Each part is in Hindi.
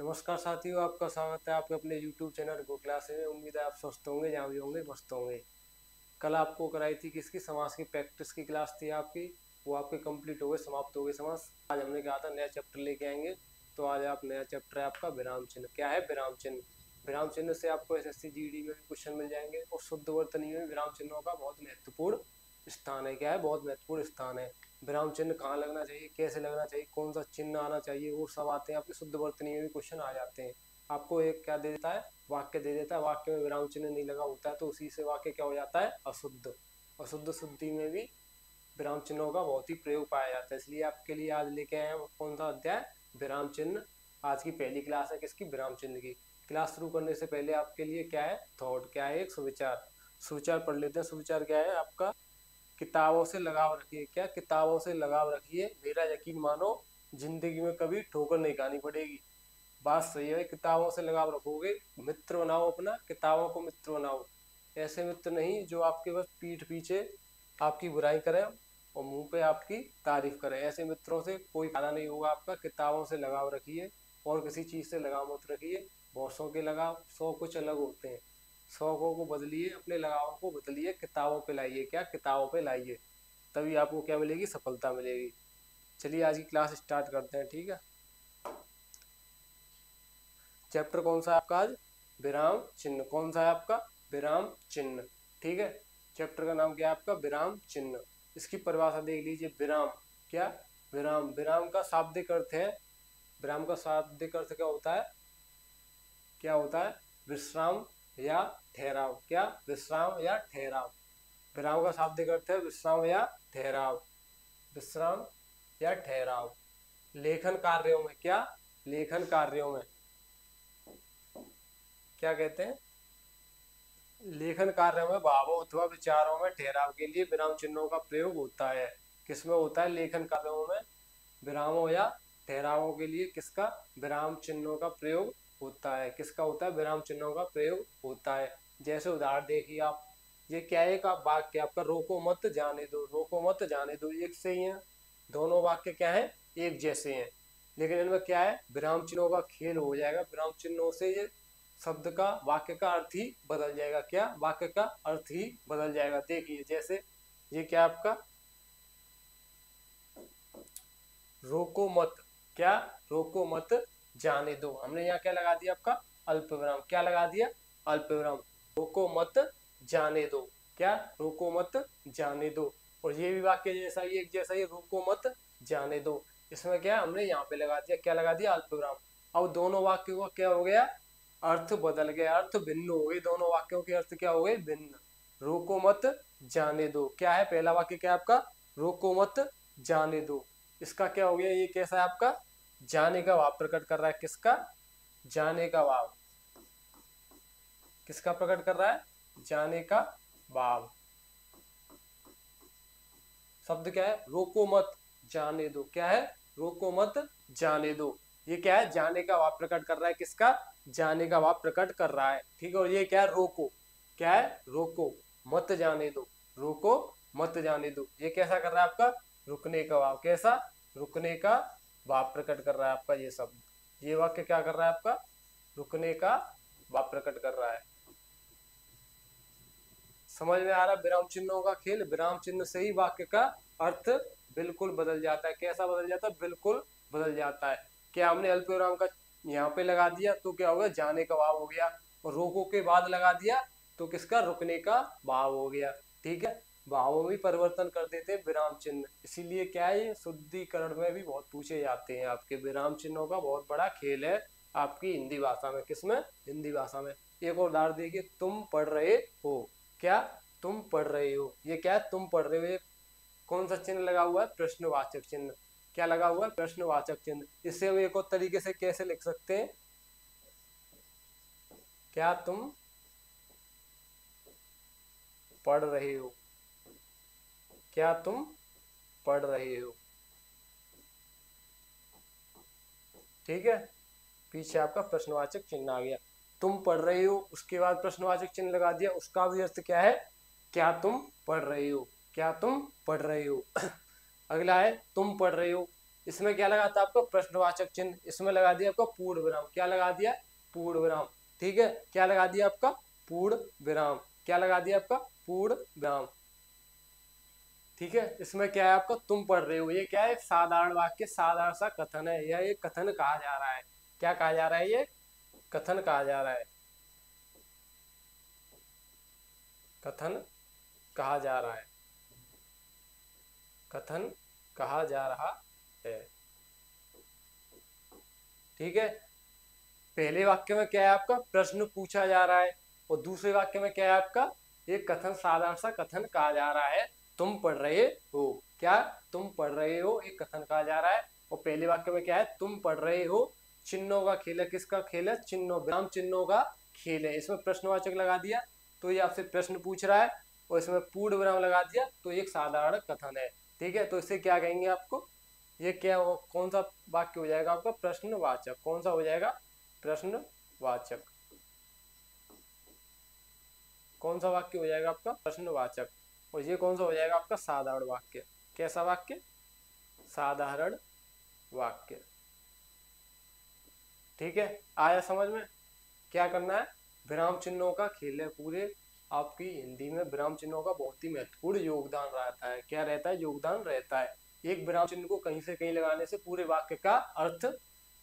नमस्कार साथियों, आपका स्वागत है आपके अपने YouTube चैनल गो क्लास में। उम्मीद है आप स्वस्थ होंगे, जहाँ भी होंगे मस्त होंगे। कल आपको कराई थी किसकी, समास की प्रैक्टिस की क्लास थी आपकी, वो आपके कंप्लीट हो गए, समाप्त हो गए समास। आज हमने कहा था नया चैप्टर लेके आएंगे, तो आज आप नया चैप्टर है आपका विराम चिन्ह। क्या है विराम चिन्ह? विराम चिन्ह से आपको SSC GD में भी क्वेश्चन मिल जाएंगे, और शुद्ध वर्तनी में विराम चिन्हों का बहुत महत्वपूर्ण स्थान है। क्या है? बहुत महत्वपूर्ण स्थान है। विराम चिन्ह कहाँ लगना चाहिए, कैसे लगना चाहिए, कौन सा चिन्ह आना चाहिए, वो सब आते हैं आपके शुद्ध वर्तनी में भी क्वेश्चन आ जाते हैं। आपको एक क्या दे देता है, वाक्य दे देता है, वाक्य में विराम चिन्ह नहीं लगा होता है तो उसी से वाक्य क्या हो जाता है, अशुद्ध। अशुद्ध शुद्धि में भी विराम चिन्हों का बहुत ही प्रयोग पाया जाता है। इसलिए आपके लिए आज लेके आए हैं कौन सा अध्याय, विराम चिन्ह। आज की पहली क्लास है किसकी, विराम चिन्ह की। क्लास शुरू करने से पहले आपके लिए क्या है, थॉट, क्या है, एक सुविचार। सुविचार पढ़ लेते हैं। सुविचार क्या है आपका, किताबों से लगाव रखिए। क्या, किताबों से लगाव रखिए, मेरा यकीन मानो जिंदगी में कभी ठोकर नहीं खानी पड़ेगी। बात सही है, किताबों से लगाव रखोगे, मित्र बनाओ अपना, किताबों को मित्र बनाओ। ऐसे मित्र नहीं जो आपके बस पीठ पीछे आपकी बुराई करें और मुंह पे आपकी तारीफ करें। ऐसे मित्रों से कोई फायदा नहीं होगा आपका। किताबों से लगाव रखिए, और किसी चीज से लगाव मत रखिए। बहुत सौ के लगाव, सौ कुछ अलग होते हैं। शौकों को बदलिए, अपने लगावों को बदलिए, किताबों पे लाइए। क्या, किताबों पे लाइए, तभी आपको क्या मिलेगी, सफलता मिलेगी। चलिए आज की क्लास स्टार्ट करते हैं, ठीक है। चैप्टर कौन सा है आपका आज, विराम चिन्ह। कौन सा है आपका, विराम चिन्ह, ठीक है। चैप्टर का नाम क्या है आपका, विराम चिन्ह। इसकी परिभाषा देख लीजिए। विराम, क्या, विराम, विराम का शाब्दिक अर्थ है, विराम का शाब्दिक अर्थ क्या होता है, क्या होता है, विश्राम या ठहराव। क्या, विश्राम या ठहराव। विराम का शाब्दिक अर्थ है विश्राम या ठहराव, विश्राम या ठहराव। लेखन कार्यों में, क्या, लेखन कार्यों में क्या कहते हैं, लेखन कार्यों में भावों अथवा विचारों में ठहराव के लिए विराम चिन्हों का प्रयोग होता है। किसमें होता है, लेखन कार्यों में विरामों या ठहरावों के लिए किसका, विराम चिन्हों का प्रयोग होता है। किसका होता है, विराम चिन्हों का प्रयोग होता है। जैसे उदाहरण देखिए आप, ये क्या है, एक आप वाक्य आपका, रोको मत जाने दो, रोको मत जाने दो, एक से ही है। दोनों वाक्य क्या है, एक जैसे हैं, लेकिन इनमें क्या है, विराम चिन्हों का खेल हो जाएगा। विराम चिन्हों से ये शब्द का, वाक्य का अर्थ ही बदल जाएगा। क्या, वाक्य का अर्थ ही बदल जाएगा। देखिए जैसे ये क्या आपका, रोको मत, क्या, रोको मत जाने दो। हमने यहाँ क्या लगा दिया आपका, अल्प विराम। क्या लगा दिया, अल्प विराम। रोको मत जाने दो, क्या, रोको मत जाने दो। और ये भी वाक्य जैसा ही, एक जैसा ही, रोको मत जाने दो। इसमें क्या हमने यहाँ पे लगा दिया, क्या लगा दिया, अल्प विराम। अब दोनों वाक्यों का क्या हो गया, अर्थ बदल गया, अर्थ भिन्न हो गए। दोनों वाक्यों के अर्थ क्या हो गए, भिन्न। रोको मत जाने दो, क्या है, पहला वाक्य क्या है आपका, रोको मत जाने दो। इसका क्या हो गया, ये कैसा है आपका, जाने का भाव प्रकट कर रहा है। किसका, जाने का भाव। किसका प्रकट कर रहा है, जाने का भाव। शब्द क्या है, रोको मत जाने दो। क्या है, रोको मत जाने दो। ये क्या है, जाने का भाव प्रकट कर रहा है। किसका, जाने का भाव प्रकट कर रहा है, ठीक है। और ये क्या है, रोको, क्या है, रोको मत जाने दो, रोको मत जाने दो। ये कैसा कर रहा है आपका, रुकने का भाव। कैसा, रुकने का भाव प्रकट कर रहा है आपका ये शब्द। ये वाक्य क्या कर रहा है आपका, रुकने का भाव प्रकट कर रहा है। समझ में आ रहा है विराम चिन्हों का खेल। विराम चिन्ह से ही वाक्य का अर्थ बिल्कुल बदल जाता है। कैसा बदल जाता है, बिल्कुल बदल जाता है। क्या, हमने अल्प विराम का यहाँ पे लगा दिया तो क्या हो गया, जाने का भाव हो गया। और रोको के बाद लगा दिया तो किसका, रुकने का भाव हो गया, ठीक है। भावों में परिवर्तन कर देते हैं विराम चिन्ह। इसीलिए क्या है, ये शुद्धिकरण में भी बहुत पूछे जाते हैं आपके। विराम चिन्हों का बहुत बड़ा खेल है आपकी हिंदी भाषा में। किसमें, हिंदी भाषा में। एक और उदाहरण देखिए, तुम पढ़ रहे हो। क्या, तुम पढ़ रहे हो। ये क्या है, तुम पढ़ रहे हो। ये कौन सा चिन्ह लगा हुआ है, प्रश्नवाचक चिन्ह। क्या लगा हुआ है, प्रश्नवाचक चिन्ह। इसे हम एक और तरीके से कैसे लिख सकते हैं, क्या तुम पढ़ रहे हो, क्या तुम पढ़ रहे हो, ठीक है। पीछे आपका प्रश्नवाचक चिन्ह आ गया। तुम पढ़ रहे हो, उसके बाद प्रश्नवाचक चिन्ह लगा दिया। उसका भी अर्थ क्या है, क्या तुम पढ़ रहे हो, क्या तुम पढ़ रहे हो। अगला है तुम पढ़ रहे हो, इसमें क्या लगा था आपको प्रश्नवाचक चिन्ह, इसमें लगा दिया आपका पूर्ण विराम, क्या लगा दिया पूर्ण विराम, ठीक है, क्या लगा दिया आपका पूर्ण विराम, क्या लगा दिया आपका पूर्ण विराम, ठीक है। इसमें क्या है आपका तुम पढ़ रहे हो, ये क्या है साधारण वाक्य, साधारण सा कथन है, यह एक कथन कहा जा रहा है, क्या कहा जा रहा है, ये कथन कहा जा रहा है, कथन कहा जा रहा है, कथन कहा जा रहा है, ठीक है। पहले वाक्य में क्या है आपका प्रश्न पूछा जा रहा है, और दूसरे वाक्य में क्या है आपका एक कथन, साधारण सा कथन कहा जा रहा है, तुम पढ़ रहे हो, क्या तुम पढ़ रहे हो, एक कथन कहा जा रहा है। और पहले वाक्य में क्या है तुम पढ़ रहे हो, चिन्हों का खेल है, किसका खेल है, चिन्हों, विराम चिन्हों का खेल है, इसमें प्रश्नवाचक लगा दिया तो ये आपसे प्रश्न पूछ रहा है, और इसमें पूर्ण विराम लगा दिया तो एक साधारण कथन है, ठीक है। तो इसे क्या कहेंगे आपको, ये क्या कौन सा वाक्य हो जाएगा आपका प्रश्नवाचक, कौन सा हो जाएगा प्रश्नवाचक, कौन सा वाक्य हो जाएगा आपका प्रश्नवाचक, और ये कौन सा हो जाएगा आपका साधारण वाक्य, कैसा वाक्य साधारण वाक्य, ठीक है। आया समझ में, क्या करना है, विराम चिन्हों का खेल है, पूरे आपकी हिंदी में विराम चिन्हों का बहुत ही महत्वपूर्ण योगदान रहता है, क्या रहता है योगदान रहता है, एक विराम चिन्ह को कहीं से कहीं लगाने से पूरे वाक्य का अर्थ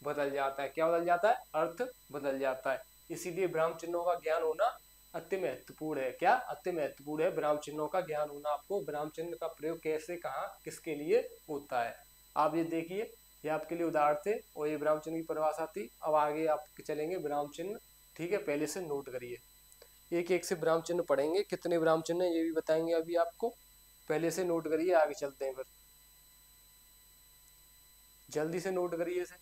बदल जाता है, क्या बदल जाता है, अर्थ बदल जाता है, इसीलिए विराम चिन्हों का ज्ञान होना अति महत्वपूर्ण है, क्या अति महत्वपूर्ण है विराम चिन्हों का ज्ञान होना, आपको विराम चिन्ह का प्रयोग कैसे कहाँ किसके लिए होता है। आप ये देखिए, ये आपके लिए उदाहरण थे और ये विराम चिन्ह की परिभाषा थी। अब आगे आप चलेंगे विराम चिन्ह, ठीक है, पहले से नोट करिए, एक एक से विराम चिन्ह पढ़ेंगे, कितने विराम चिन्ह है ये भी बताएंगे अभी आपको, पहले से नोट करिए, आगे चलते हैं फिर, जल्दी से नोट करिए इसे।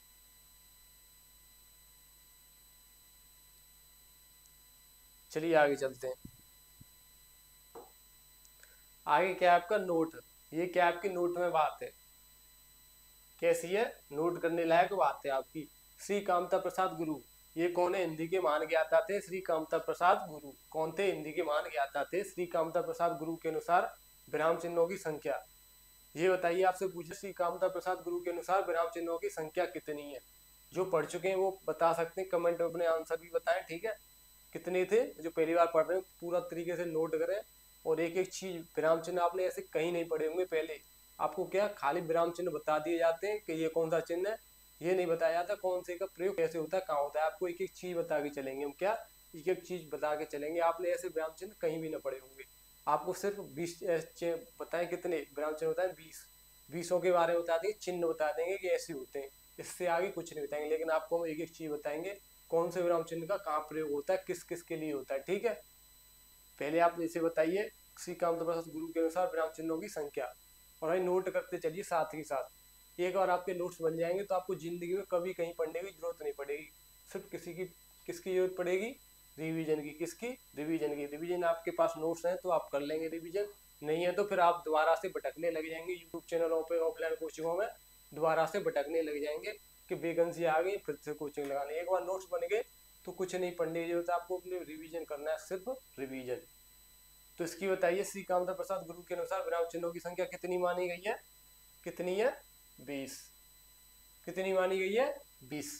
चलिए आगे चलते हैं, आगे क्या है आपका नोट, ये क्या आपकी नोट में बात है, कैसी है, नोट करने लायक बात है आपकी। श्री कामता प्रसाद गुरु, ये कौन है, हिंदी के महान ज्ञाता थे श्री कामता प्रसाद गुरु, कौन थे, हिंदी के महान ज्ञाता थे श्री कामता प्रसाद गुरु के अनुसार विराम चिन्हों की संख्या, ये बताइए, आपसे पूछे श्री कामता प्रसाद गुरु के अनुसार विराम चिन्हों की संख्या कितनी है, जो पढ़ चुके हैं वो बता सकते हैं, कमेंट में अपने आंसर भी बताएं, ठीक है। कितने थे, जो पहली बार पढ़ रहे हैं पूरा तरीके से नोट करें, और एक एक चीज विराम चिन्ह आपने ऐसे कहीं नहीं पढ़े होंगे पहले, आपको क्या खाली विराम चिन्ह बता दिए जाते हैं कि ये कौन सा चिन्ह है, ये नहीं बताया जाता कौन से का प्रयोग कैसे होता है, कहाँ होता है, आपको एक एक चीज बता के चलेंगे हम, क्या एक एक चीज बता के चलेंगे, आपने ऐसे विराम चिन्ह कहीं भी ना पढ़े होंगे, आपको सिर्फ 20 बताएं कितने विराम चिन्ह होता है, 20 के बारे में बता देंगे, चिन्ह बता देंगे कि ऐसे होते हैं, इससे आगे कुछ नहीं बताएंगे, लेकिन आपको हम एक एक चीज बताएंगे कौन से विराम चिन्ह का कहाँ प्रयोग होता है, किस किस के लिए होता है, ठीक है। पहले आप इसे बताइए, श्री कामता प्रसाद गुरु के अनुसार विराम चिन्हों की संख्या, और भाई नोट करते चलिए साथ ही साथ, एक बार आपके नोट्स बन जाएंगे तो आपको जिंदगी में कभी कहीं पढ़ने की जरूरत नहीं पड़ेगी, सिर्फ किसकी जरूरत पड़ेगी, रिवीजन की, किसकी, रिवीजन की, रिवीजन आपके पास नोट्स हैं तो आप कर लेंगे रिवीजन, नहीं है तो फिर आप दोबारा से भटकने लग जाएंगे यूट्यूब चैनलों पे, ऑफलाइन कोचिंगों में दोबारा से भटकने लग जाएंगे कि वैकेंसी आ गई फिर से कोचिंग लगाने, एक बार नोट्स बन गए तो कुछ नहीं पढ़ने की जरूरत है, आपको अपने रिवीजन करना है, सिर्फ रिवीजन। तो इसकी बताइए, श्री कामता प्रसाद गुरु के अनुसार विराम चिन्हों की संख्या कितनी मानी गई है, कितनी है 20, कितनी मानी गई है 20,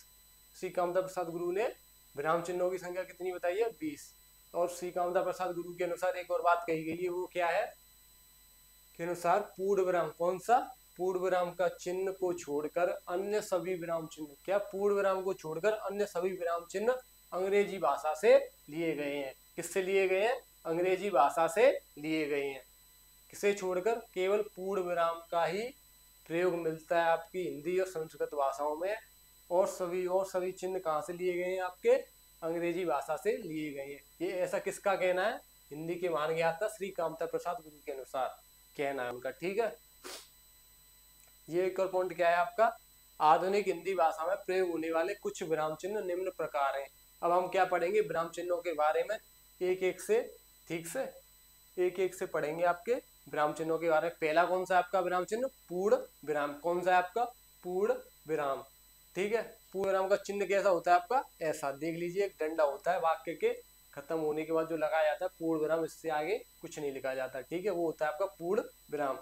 श्री कामता प्रसाद गुरु ने विराम चिन्हों की संख्या कितनी बताई है 20, और श्री कामता प्रसाद गुरु के अनुसार एक और बात कही गई है, वो क्या है, के अनुसार पूर्ण विराम, कौन सा, पूर्ण विराम का चिन्ह को छोड़कर अन्य सभी विराम चिन्ह, क्या पूर्ण विराम को छोड़कर अन्य सभी विराम चिन्ह अंग्रेजी भाषा से लिए गए हैं, किससे लिए गए हैं, अंग्रेजी भाषा से लिए गए हैं, किसे छोड़कर, केवल पूर्ण विराम का ही प्रयोग मिलता है आपकी हिंदी और संस्कृत भाषाओं में, और सभी चिन्ह कहाँ से लिए गए हैं, आपके अंग्रेजी भाषा से लिए गए हैं, ये ऐसा किसका कहना है, हिंदी के महान ज्ञाता श्री कामता प्रसाद गुरु के अनुसार कहना है उनका, ठीक है। ये एक और पॉइंट क्या है आपका, आधुनिक हिंदी भाषा में प्रयोग होने वाले कुछ विराम चिन्ह निम्न प्रकार हैं। अब हम क्या पढ़ेंगे विराम चिन्हों के बारे में, एक एक से, ठीक से एक एक से पढ़ेंगे आपके विराम चिन्हों के बारे में। पहला कौन सा आपका विराम चिन्ह, पूर्ण विराम, कौन सा है आपका पूर्ण विराम, ठीक है। पूर्ण विराम का चिन्ह कैसा होता है आपका, ऐसा देख लीजिए, एक डंडा होता है वाक्य के खत्म होने के बाद जो लगाया जाता है पूर्ण विराम, इससे आगे कुछ नहीं लिखा जाता, ठीक है, वो होता है आपका पूर्ण विराम।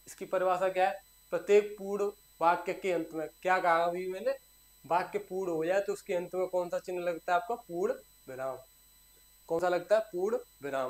इसकी परिभाषा क्या है, प्रत्येक पूर्ण वाक्य के अंत में क्या कहा अभी मैंने, वाक्य पूर्ण हो जाए तो उसके अंत में कौन सा चिन्ह लगता है आपका, पूर्ण विराम। कौन सा लगता है, पूर्ण विराम।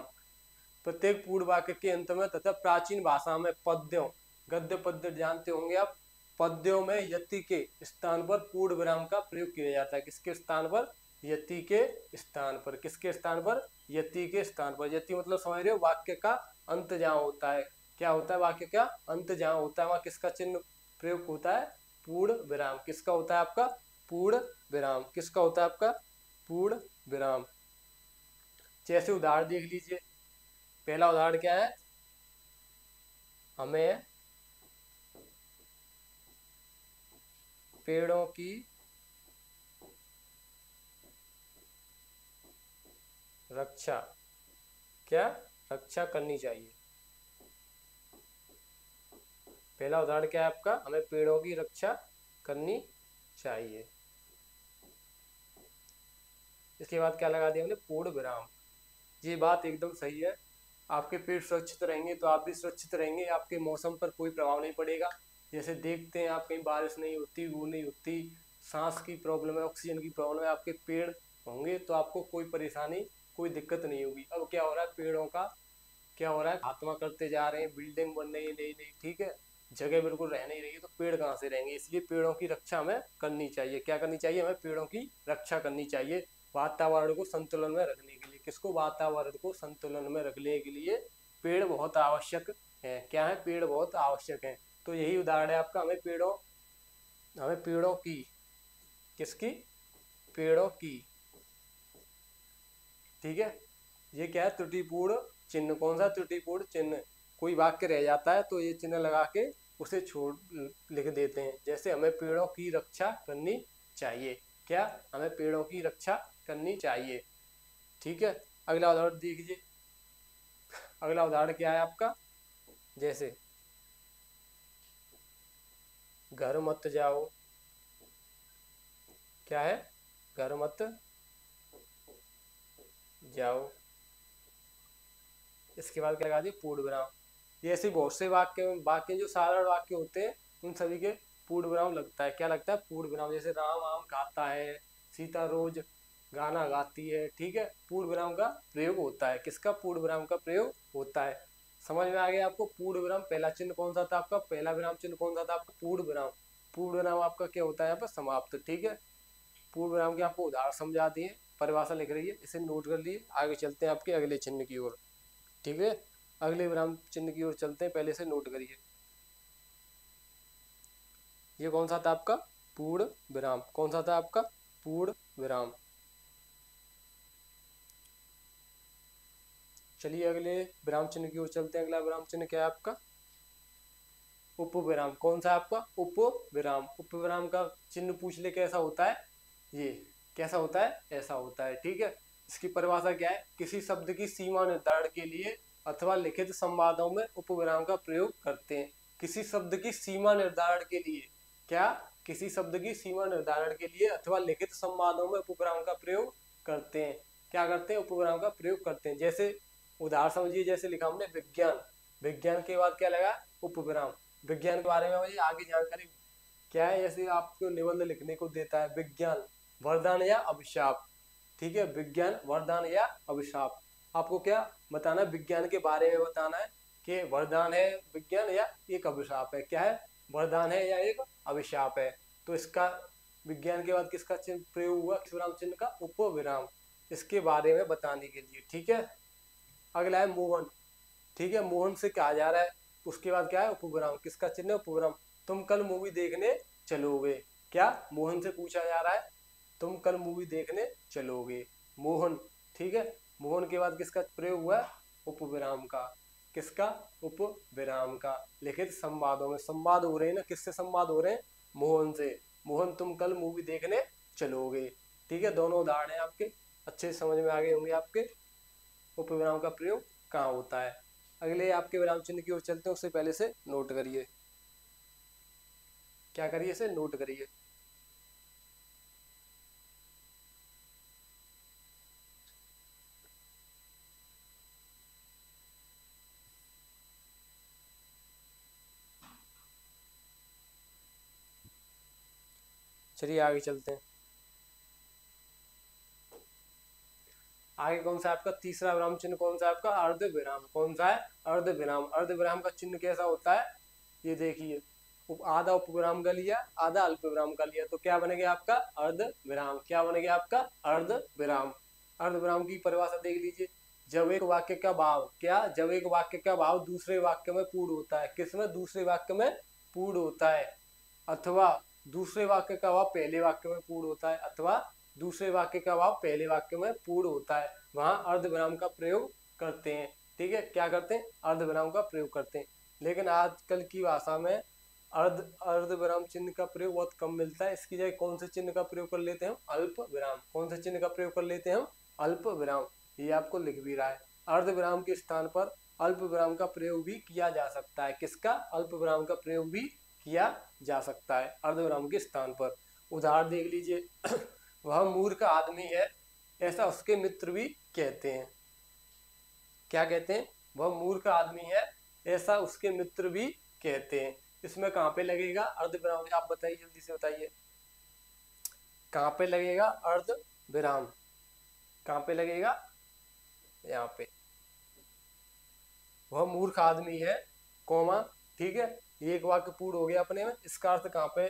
प्रत्येक पूर्ण वाक्य के अंत में तथा प्राचीन भाषा में पद्यों, गद्य पद्य जानते होंगे आप, पद्यों में यति के स्थान पर पूर्ण विराम का प्रयोग किया जाता है। किसके स्थान पर, यति के स्थान पर। किसके स्थान पर, यति के स्थान पर। यति मतलब समझ रहे हो, वाक्य का अंत जहाँ होता है, क्या होता है, वाक्य का अंत जहाँ होता है वहां किसका चिन्ह प्रयोग होता है, पूर्ण विराम। किसका होता है आपका, पूर्ण विराम। किसका होता है आपका, पूर्ण विराम। जैसे उदाहरण देख लीजिए, पहला उदाहरण क्या है, हमें पेड़ों की रक्षा, क्या रक्षा करनी चाहिए। पहला उदाहरण क्या है आपका, हमें पेड़ों की रक्षा करनी चाहिए। इसके बाद क्या लगा दिया हमने, पूर्ण विराम। ये बात एकदम सही है, आपके पेड़ सुरक्षित रहेंगे तो आप भी सुरक्षित रहेंगे, आपके मौसम पर कोई प्रभाव नहीं पड़ेगा। जैसे देखते हैं आप, कहीं बारिश नहीं होती, वो नहीं होती, सांस की प्रॉब्लम है, ऑक्सीजन की प्रॉब्लम है, आपके पेड़ होंगे तो आपको कोई परेशानी, कोई दिक्कत नहीं होगी। अब क्या हो रहा है, पेड़ों का क्या हो रहा है, खात्मा करते जा रहे हैं, बिल्डिंग बन रही है नई नई, ठीक है, जगह बिल्कुल रह नहीं रही है, तो पेड़ कहाँ से रहेंगे। इसलिए पेड़ों की रक्षा हमें करनी चाहिए। क्या करनी चाहिए, हमें पेड़ों की रक्षा करनी चाहिए, वातावरण को संतुलन में रखने के लिए। किसको, वातावरण को संतुलन में रखने के लिए पेड़ बहुत आवश्यक है। क्या है, पेड़ बहुत आवश्यक है। तो यही उदाहरण है आपका, हमें पेड़ों की, किसकी, पेड़ों की, ठीक है। ये क्या है, त्रुटिपूर्ण चिन्ह। कौन सा त्रुटिपूर्ण चिन्ह, कोई वाक्य रह जाता है तो ये चिन्ह लगा के उसे छोड़ लिख देते हैं। जैसे हमें पेड़ों की रक्षा करनी चाहिए, क्या, हमें पेड़ों की रक्षा करनी चाहिए, ठीक है। अगला उदाहरण देखिए, अगला उदाहरण क्या है आपका, जैसे घर मत जाओ, क्या है, घर मत जाओ। इसके बाद क्या लगा दिया, पूर्ण विराम। ये ऐसे बहुत से वाक्य वाक्य जो साधारण वाक्य होते हैं उन सभी के पूर्ण विराम लगता है। क्या लगता है, पूर्ण विराम। जैसे राम आम खाता है, सीता रोज गाना गाती है, ठीक है, पूर्ण विराम का प्रयोग होता है। किसका, पूर्ण विराम का प्रयोग होता है। समझ में आ गया आपको, पूर्ण विराम पहला चिन्ह कौन सा था आपका, पहला विराम चिन्ह कौन सा था आपका, पूर्ण विराम। पूर्ण विराम आपका क्या होता है यहाँ पर, समाप्त, ठीक है। पूर्ण विराम के आपको उदाहरण समझा दिए, परिभाषा लिख रही है, इसे नोट कर लिए। आगे चलते हैं आपके अगले चिन्ह की ओर, ठीक है। अगले विराम चिन्ह की ओर चलते हैं, पहले से नोट करिए। ये कौन सा था आपका, पूर्ण विराम। कौन सा था आपका, पूर्ण विराम। चलिए अगले विराम चिन्ह की ओर चलते हैं। अगला विराम चिन्ह क्या है आपका, उपविराम। कौन सा आपका, उपविराम। उपविराम का चिन्ह पूछ ले कैसा होता है, ये कैसा होता है, ऐसा होता है, ठीक है। इसकी परिभाषा क्या है, किसी शब्द की सीमा निर्धारण के लिए अथवा लिखित संवादों में उपविराम का प्रयोग करते हैं। किसी शब्द की सीमा निर्धारण के लिए, क्या, किसी शब्द की सीमा निर्धारण के लिए अथवा लिखित संवादों में उपविराम का प्रयोग करते हैं। क्या करते हैं, उपविराम का प्रयोग करते हैं। जैसे उदाहरण समझिए, जैसे लिखा हमने विज्ञान, विज्ञान के बाद क्या लगा, उपविराम। विज्ञान के बारे में मुझे आगे जानकारी क्या है, जैसे आपको निबंध लिखने को देता है, विज्ञान वरदान या अभिशाप, ठीक है, विज्ञान वरदान या अभिशाप। आपको क्या बताना है, विज्ञान के बारे में बताना है कि वरदान है विज्ञान या एक अभिशाप है। क्या है, वरदान है या एक अभिशाप है। तो इसका विज्ञान के बाद किसका चिन्ह प्रयोग हुआ, किस विराम चिन्ह का, उपविराम, इसके बारे में बताने के लिए, ठीक है। अगला है मोहन, ठीक है, मोहन से कहा जा रहा है, उसके बाद क्या है, उपविराम। किसका चिन्ह है, उपविराम। तुम कल मूवी देखने चलोगे, क्या, मोहन से पूछा जा रहा है, तुम कल मूवी देखने चलोगे, मोहन, ठीक है। मोहन के बाद किसका प्रयोग हुआ है, उपविराम का। किसका, उपविराम का। लिखित संवादों में, संवाद हो रहे हैं ना, किससे संवाद हो रहे हैं, मोहन से। मोहन तुम कल मूवी देखने चलोगे, ठीक है। दोनों उदाहरण है आपके, अच्छे से समझ में आ गए होंगे आपके, उपविराम का प्रयोग कहाँ होता है। अगले आपके विराम चिन्ह की ओर चलते हैं, उससे पहले से नोट करिए, क्या करिए, इसे नोट करिए। चलिए आगे चलते हैं। आगे कौन सा आपका तीसरा विराम चिन्ह कौन सा आपका अर्ध विराम। कौन सा है? अर्ध विराम। अर्ध विराम का चिन्ह कैसा होता है? ये देखिए, आधा उपविराम का लिया, आधा अल्प विराम का लिया, तो क्या बनेगा आपका अर्ध विराम। क्या बनेगा आपका अर्ध विराम। अर्ध विराम की परिभाषा देख लीजिए। जब एक वाक्य का भाव, क्या, जब एक वाक्य का भाव दूसरे वाक्य में पूर्ण होता है। किसमें? दूसरे वाक्य में पूर्ण होता है। अथवा दूसरे वाक्य का भाव पहले वाक्य में पूर्ण होता है, अथवा दूसरे वाक्य का भाव पहले वाक्य में पूर्ण होता है, वहां अर्धविराम का प्रयोग करते हैं। ठीक है, क्या करते हैं? अर्धविराम का प्रयोग करते हैं। लेकिन आजकल की भाषा में अर्धविराम चिन्ह का प्रयोग बहुत कम मिलता है। इसकी जगह कौन से चिन्ह का प्रयोग कर लेते हैं हम? अल्प विराम। कौन से चिन्ह का प्रयोग कर लेते हैं हम? अल्प विराम। ये आपको लिख भी रहा है। अर्धविराम के स्थान पर अल्प विराम का प्रयोग भी किया जा सकता है। किसका? अल्प विराम का प्रयोग भी किया जा सकता है अर्धविराम के स्थान पर। उदाहरण देख लीजिए। वह मूर्ख आदमी है, ऐसा उसके मित्र भी कहते हैं। क्या कहते हैं? वह मूर्ख आदमी है, ऐसा उसके मित्र भी कहते हैं। इसमें कहाँ पे लगेगा अर्धविराम? आप बताइए, जल्दी से बताइए, कहाँ पे लगेगा अर्ध विराम? कहाँ पे लगेगा? यहाँ पे। वह मूर्ख आदमी है, कोमा, ठीक है, एक वाक्य पूर्ण हो गया अपने में। इसका अर्थ कहाँ पे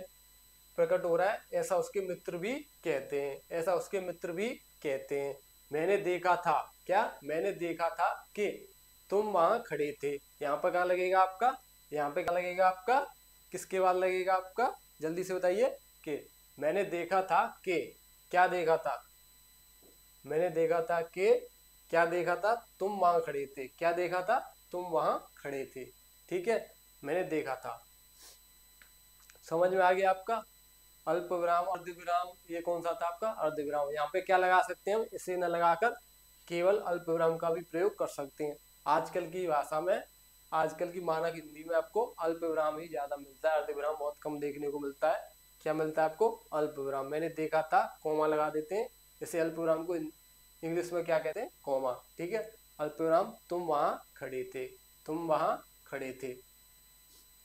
प्रकट हो रहा है? ऐसा उसके मित्र भी कहते हैं। ऐसा उसके मित्र भी कहते हैं। मैंने देखा था, क्या? मैंने देखा था कि तुम वहां खड़े थे। यहाँ पर कहाँ लगेगा आपका? यहाँ पे क्या लगेगा आपका? किसके बाद लगेगा आपका? जल्दी से बताइए। कि मैंने देखा था कि, क्या देखा था? मैंने देखा था कि, क्या देखा था? तुम वहां खड़े थे। क्या देखा था? तुम वहां खड़े थे। ठीक है, मैंने देखा था। समझ में आ गया आपका? अल्प विराम, अर्ध विराम, ये कौन सा था आपका? अर्ध विराम। यहाँ पे क्या लगा सकते हैं हम? इसे न लगाकर केवल अल्प विराम का भी प्रयोग कर सकते हैं। आजकल की भाषा में, आजकल की मानक हिंदी में आपको अल्प विराम ही ज्यादा मिलता है, अर्ध विराम बहुत कम देखने को मिलता है। क्या मिलता है आपको? अल्प विराम। मैंने देखा था, कोमा लगा देते हैं। इसे अल्प विराम को इंग्लिश में क्या कहते हैं? कोमा। ठीक है, अल्प विराम, तुम वहां खड़े थे, तुम वहां खड़े थे।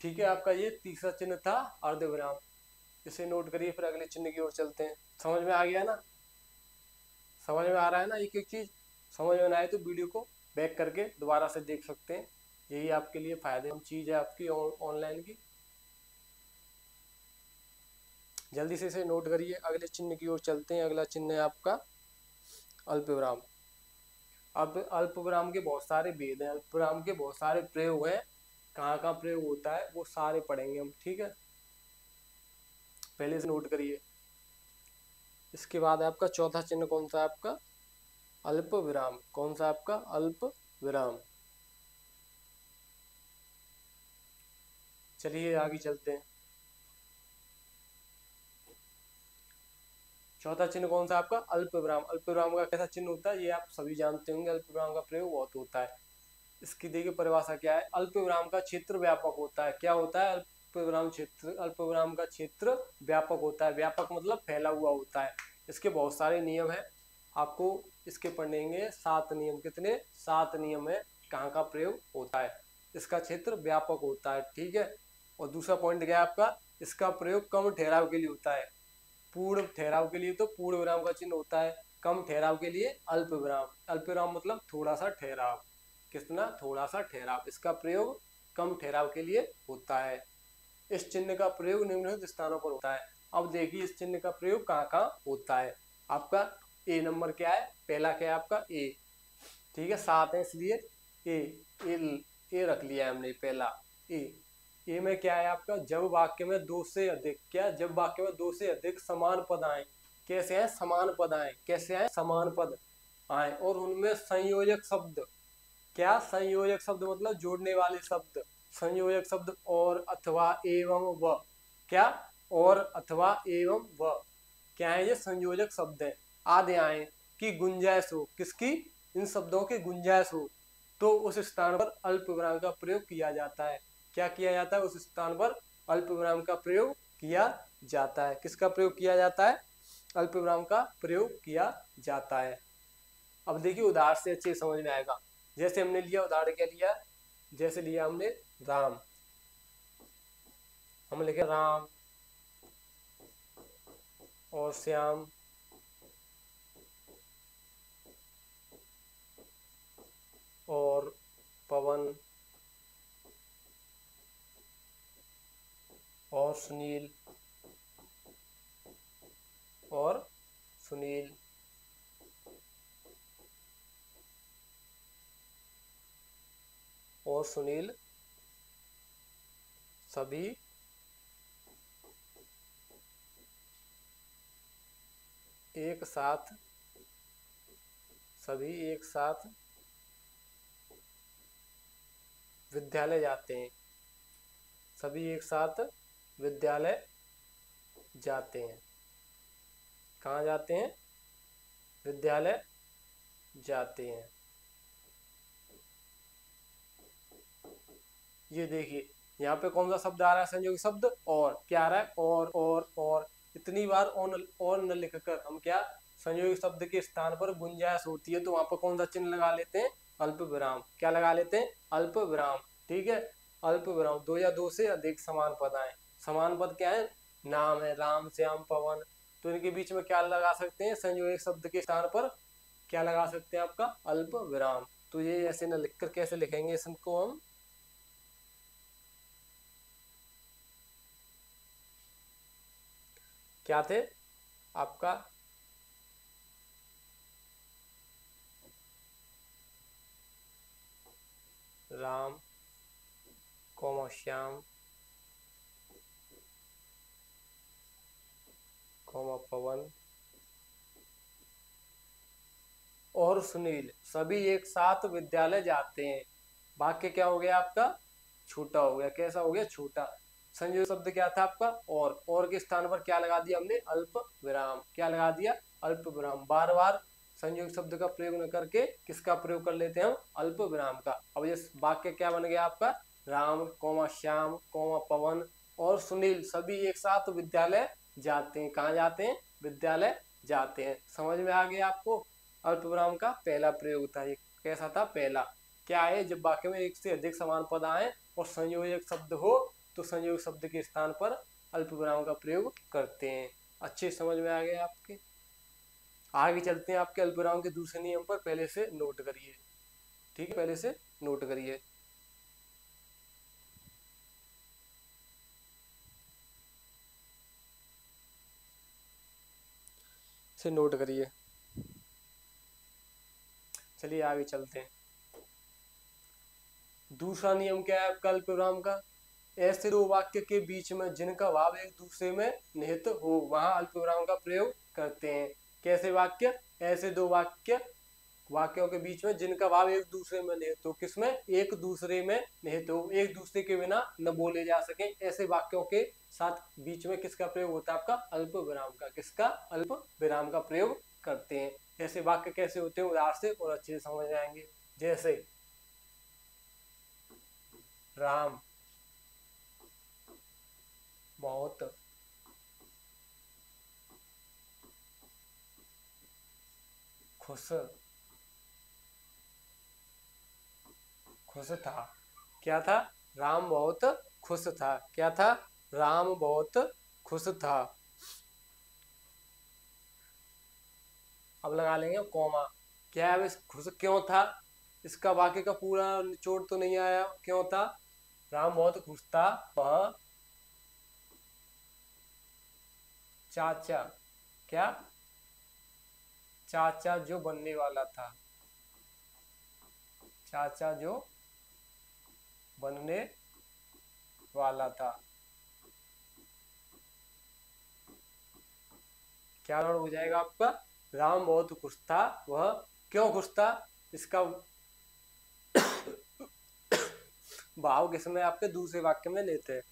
ठीक है, आपका ये तीसरा चिन्ह था अर्ध विराम। इसे नोट करिए, फिर अगले चिन्ह की ओर चलते हैं। समझ में आ गया ना? समझ में आ रहा है ना? एक एक चीज समझ में ना आए तो वीडियो को बैक करके दोबारा से देख सकते हैं। यही आपके लिए फायदेमंद चीज है आपकी ऑनलाइन की। जल्दी से इसे नोट करिए, अगले चिन्ह की ओर चलते हैं। अगला चिन्ह है आपका अल्प विराम। अब अल्प विराम के बहुत सारे भेद हैं, अल्प विराम के बहुत सारे प्रयोग हैं। कहाँ कहाँ प्रयोग होता है वो सारे पढ़ेंगे हम। ठीक है, पहले से नोट करिए। इसके बाद आपका चौथा चिन्ह कौन सा है आपका? अल्प विराम। कौन सा आपका? अल्प विराम। चलिए आगे चलते हैं। चौथा चिन्ह कौन सा आपका? अल्प विराम। अल्प विराम का कैसा चिन्ह होता है ये आप सभी जानते होंगे। अल्प विराम का प्रयोग बहुत होता है। इसकी देखिए परिभाषा क्या है? अल्प विराम का क्षेत्र व्यापक होता है। क्या होता है? अल्प विराम क्षेत्र, अल्प विराम का क्षेत्र व्यापक होता है। व्यापक मतलब फैला हुआ होता है। इसके बहुत सारे नियम है, आपको इसके पढ़ेंगे 7 नियम। कितने? 7 नियम है कहाँ का प्रयोग होता है। इसका क्षेत्र व्यापक होता है। ठीक है, और दूसरा पॉइंट क्या है आपका? इसका प्रयोग कम ठहराव के लिए होता है। पूर्ण ठहराव के लिए तो पूर्ण विराम का चिन्ह होता है, कम ठहराव के लिए अल्प विराम। अल्प विराम मतलब थोड़ा सा ठहराव। कितना? थोड़ा सा ठहराव। इसका प्रयोग कम ठहराव के लिए होता है। इस चिन्ह का प्रयोग निम्नलिखित स्थानों पर होता है। अब देखिए इस चिन्ह का प्रयोग कहाँ कहाँ होता है। आपका ए नंबर क्या है? पहला क्या है आपका? ए। ठीक है, 7 है इसलिए ए रख लिया है हमने। पहला ए में क्या है आपका? जब वाक्य में 2 से अधिक, क्या? जब वाक्य में 2 से अधिक समान पद आए। कैसे आए? समान पद आए। कैसे आए? समान पद आए और उनमें संयोजक शब्द। क्या? संयोजक शब्द मतलब जोड़ने वाले शब्द। संयोजक शब्द और, अथवा, एवं, व। क्या? और, अथवा, एवं, व। क्या है ये? संयोजक शब्द है। आधे आए कि गुंजाइश हो। किसकी? इन शब्दों की गुंजाइश हो, तो उस स्थान पर अल्प विराम का प्रयोग किया जाता है। क्या किया जाता है? उस स्थान पर अल्प विराम का प्रयोग किया जाता है। किसका प्रयोग किया जाता है? अल्प विराम का प्रयोग किया जाता है। अब देखिए उदाहरण से अच्छे समझ में आएगा। जैसे हमने लिया, उदाहरण क्या लिया? जैसे लिया हमने राम। हम लिखे राम, और श्याम और पवन और सुनील और सुनील और सुनील सभी एक साथ विद्यालय जाते हैं। सभी एक साथ विद्यालय जाते हैं। कहाँ जाते हैं? विद्यालय जाते हैं। ये देखिए यहाँ पे कौन सा शब्द आ रहा है? संयोगी शब्द और। क्या आ रहा है? और। इतनी बार और न लिखकर हम क्या संयोगी शब्द के स्थान पर गुंजाइश होती है तो वहां पर कौन सा चिन्ह लगा लेते हैं? अल्प विराम। क्या लगा लेते हैं? अल्प विराम। ठीक है, अल्प विराम। दो या दो से अधिक समान पद आए। समान पद क्या है? नाम है, राम श्याम पवन। तो इनके बीच में क्या लगा सकते हैं? संयोगी शब्द के स्थान पर क्या लगा सकते हैं? आपका अल्प विराम। तो ये ऐसे न लिखकर कैसे लिखेंगे इसको हम? क्या थे आपका? राम कौमा श्याम कौमा पवन और सुनील सभी एक साथ विद्यालय जाते हैं। वाक्य क्या हो गया आपका? छोटा हो गया। कैसा हो गया? छोटा। संयोगी शब्द क्या था आपका? और के स्थान पर क्या लगा दिया हमने? अल्प विराम। क्या लगा दिया? अल्प विराम। बार बार संयोगी शब्द का प्रयोग न करके किसका प्रयोग कर लेते हैं हम? अल्प विराम का। अब ये वाक्य क्या बन गया आपका? राम कौमा श्याम कौमा पवन और सुनील सभी एक साथ विद्यालय जाते हैं। कहाँ जाते हैं? विद्यालय जाते हैं। समझ में आ गया आपको? अल्पविराम का पहला प्रयोग था ये। कैसा था? पहला। क्या है? जब वाक्य में एक से अधिक समान पद आए और संयोजक शब्द हो तो संयोजक शब्द के स्थान पर अल्पविराम का प्रयोग करते हैं। अच्छे समझ में आ गए आपके? आगे चलते हैं आपके अल्पविराम के दूसरे नियम पर। पहले से नोट करिए। ठीक है, पहले से नोट करिए। से नोट करिए। चलिए आगे चलते हैं। दूसरा नियम क्या है आपका अल्पविराम का? ऐसे दो वाक्य के बीच में जिनका भाव एक दूसरे में निहित हो वहां अल्पविराम का प्रयोग करते हैं। कैसे वाक्य? ऐसे दो वाक्यों के बीच में जिनका भाव एक दूसरे में निहित हो। किसमें? एक दूसरे में निहित हो, एक दूसरे के बिना न बोले जा सके। ऐसे वाक्यों के साथ बीच में किसका प्रयोग होता है? आपका अल्प विराम का। किसका? अल्प विराम का प्रयोग करते हैं। ऐसे वाक्य कैसे होते हैं? उदाहरण से और अच्छे से समझ आएंगे। जैसे राम बहुत खुश था। क्या था? राम बहुत खुश था। क्या था? राम बहुत खुश था। अब लगा लेंगे कॉमा। क्या है? खुश क्यों था? इसका वाक्य का पूरा निचोड़ तो नहीं आया। क्यों था? राम बहुत खुश था। वह चाचा क्या? चाचा जो बनने वाला था। चाचा जो बनने वाला था। क्या हो जाएगा आपका? राम बहुत खुश था। वह क्यों खुश था? इसका भाव किसमें? आपके दूसरे वाक्य में लेते हैं।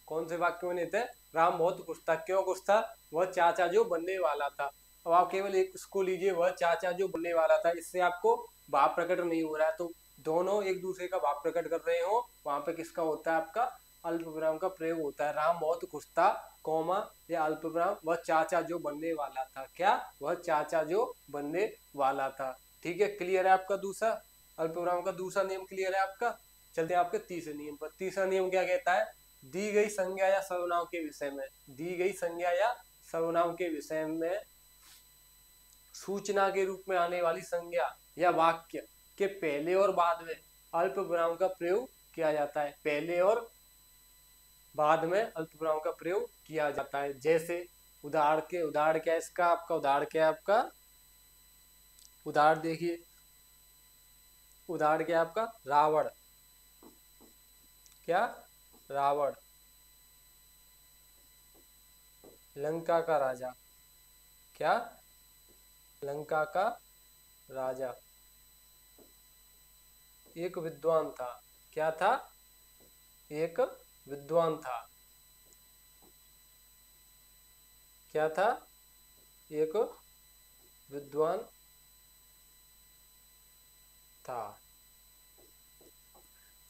कौन से वाक्य में लेते हैं? राम बहुत खुश था। क्यों खुश था? वह चाचा जो बनने वाला था। अब आप केवल एक इसको लीजिए, वह चाचा जो बनने वाला था। इससे आपको भाव प्रकट नहीं हो रहा है, तो दोनों एक दूसरे का भाव प्रकट कर रहे हो वहां पे किसका होता है? आपका अल्प विराम का प्रयोग होता है। राम बहुत खुश था, कौमा या अल्प विराम वह चाचा जो बनने वाला था। क्या? वह चाचा जो बनने वाला था। ठीक है, क्लियर है आपका दूसरा अल्प विराम का दूसरा नियम? क्लियर है आपका? चलते हैं आपके तीसरे नियम पर। तीसरा नियम क्या कहता है? दी गई संज्ञा या सर्वनाम के विषय में, दी गई संज्ञा या सर्वनाम के विषय में सूचना के रूप में आने वाली संज्ञा या वाक्य के पहले और बाद में अल्प विराम का प्रयोग किया जाता है। पहले और बाद में अल्प विराम का प्रयोग किया जाता है। जैसे उदाहरण क्या है इसका, आपका उदाहरण क्या है आपका, उदाहरण देखिए, उदाहरण क्या है आपका, रावण, क्या, रावण, लंका का राजा, क्या, लंका का राजा, एक विद्वान था, क्या था, एक विद्वान था, क्या था, एक विद्वान था।